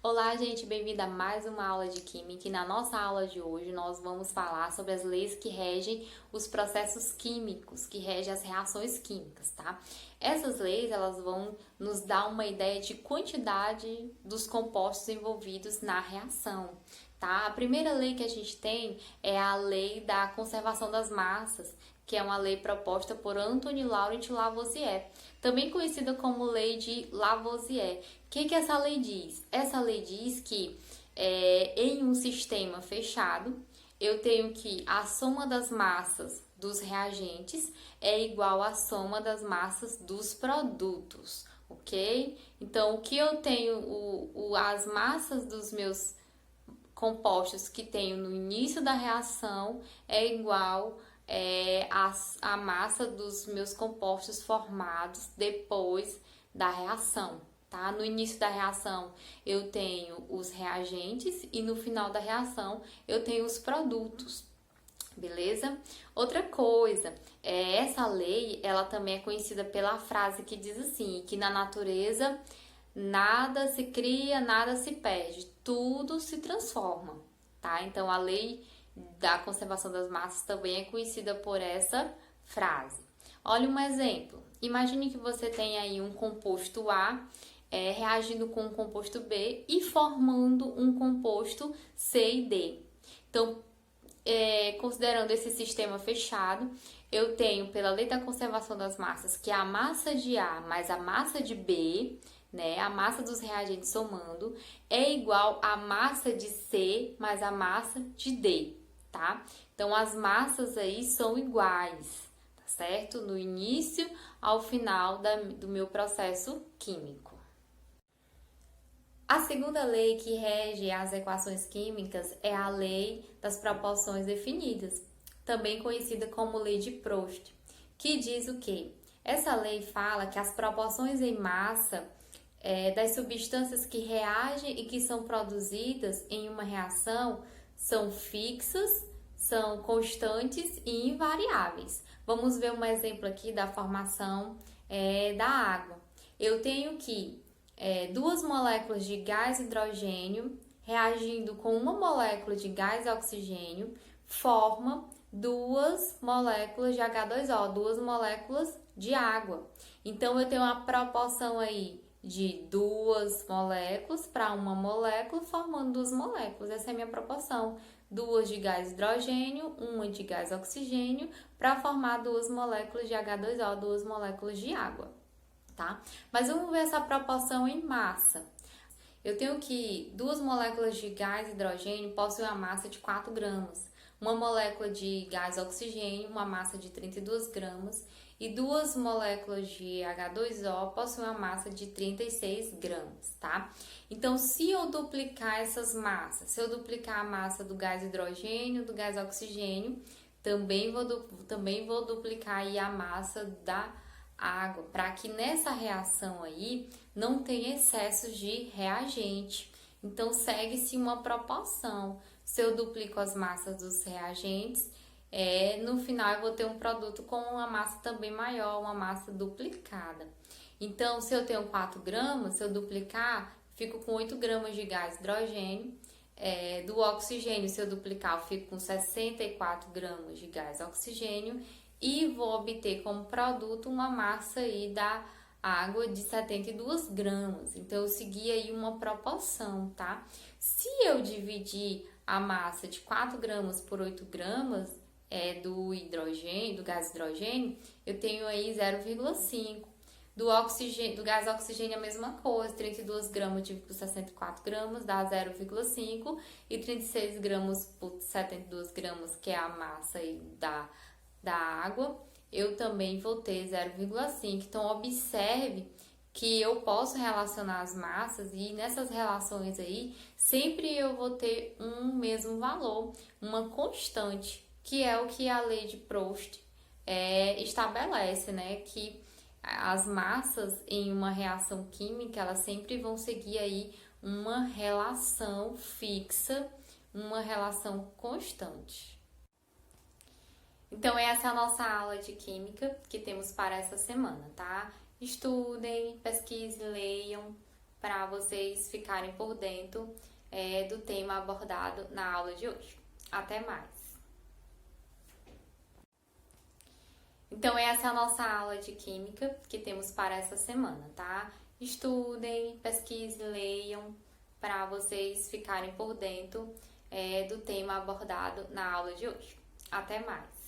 Olá, gente, bem-vinda a mais uma aula de Química. E na nossa aula de hoje nós vamos falar sobre as leis que regem os processos químicos, que regem as reações químicas, tá? Essas leis, elas vão nos dar uma ideia de quantidade dos compostos envolvidos na reação, tá? A primeira lei que a gente tem é a lei da conservação das massas, que é uma lei proposta por Anthony Laurent Lavoisier, também conhecida como lei de Lavoisier. O que essa lei diz? Essa lei diz que em um sistema fechado, eu tenho que a soma das massas dos reagentes é igual à soma das massas dos produtos, ok? Então, o que eu tenho, as massas dos meus compostos que tenho no início da reação é igual a massa dos meus compostos formados depois da reação, tá? No início da reação eu tenho os reagentes e no final da reação eu tenho os produtos, beleza? Outra coisa, essa lei, ela também é conhecida pela frase que diz assim, que na natureza nada se cria, nada se perde, tudo se transforma, tá? Então a lei da conservação das massas também é conhecida por essa frase. Olha um exemplo. Imagine que você tem aí um composto A reagindo com um composto B e formando um composto C e D. Então, considerando esse sistema fechado, eu tenho, pela lei da conservação das massas, que a massa de A mais a massa de B, né, a massa dos reagentes somando, é igual à massa de C mais a massa de D, tá? Então, as massas aí são iguais, tá certo? No início ao final do meu processo químico. A segunda lei que rege as equações químicas é a lei das proporções definidas, também conhecida como lei de Proust, que diz o quê? Essa lei fala que as proporções em massa das substâncias que reagem e que são produzidas em uma reação são fixas, são constantes e invariáveis. Vamos ver um exemplo aqui da formação da água. Eu tenho que duas moléculas de gás hidrogênio reagindo com uma molécula de gás oxigênio forma duas moléculas de H2O, duas moléculas de água. Então, eu tenho uma proporção aí de duas moléculas para uma molécula, formando duas moléculas. Essa é a minha proporção. Duas de gás hidrogênio, uma de gás oxigênio, para formar duas moléculas de H2O, duas moléculas de água, tá? Mas vamos ver essa proporção em massa. Eu tenho que duas moléculas de gás hidrogênio possuem uma massa de 4 gramas, uma molécula de gás oxigênio, uma massa de 32 gramas, e duas moléculas de H2O possuem uma massa de 36 gramas, tá? Então, se eu duplicar essas massas, se eu duplicar a massa do gás hidrogênio, do gás oxigênio, também vou duplicar aí a massa da água, para que nessa reação aí não tenha excessos de reagente. Então, segue-se uma proporção. Se eu duplico as massas dos reagentes, no final eu vou ter um produto com uma massa também maior, uma massa duplicada. Então, se eu tenho 4 gramas, se eu duplicar, fico com 8 gramas de gás hidrogênio. Do oxigênio, se eu duplicar, eu fico com 64 gramas de gás oxigênio e vou obter como produto uma massa aí da água de 72 gramas. Então, eu segui aí uma proporção, tá? Se eu dividir a massa de 4 gramas por 8 gramas do hidrogênio, do gás hidrogênio, eu tenho aí 0,5. Do gás oxigênio a mesma coisa, 32 gramas dividido por 64 gramas dá 0,5 e 36 gramas por 72 gramas, que é a massa aí da água, eu também vou ter 0,5. Então, observe que eu posso relacionar as massas e nessas relações aí, sempre eu vou ter um mesmo valor, uma constante, que é o que a lei de Proust estabelece, né? Que as massas em uma reação química, elas sempre vão seguir aí uma relação fixa, uma relação constante. Então, essa é a nossa aula de química que temos para essa semana, tá? Estudem, pesquisem, leiam, para vocês ficarem por dentro do tema abordado na aula de hoje. Até mais! Então, essa é a nossa aula de Química que temos para essa semana, tá? Estudem, pesquisem, leiam, para vocês ficarem por dentro do tema abordado na aula de hoje. Até mais!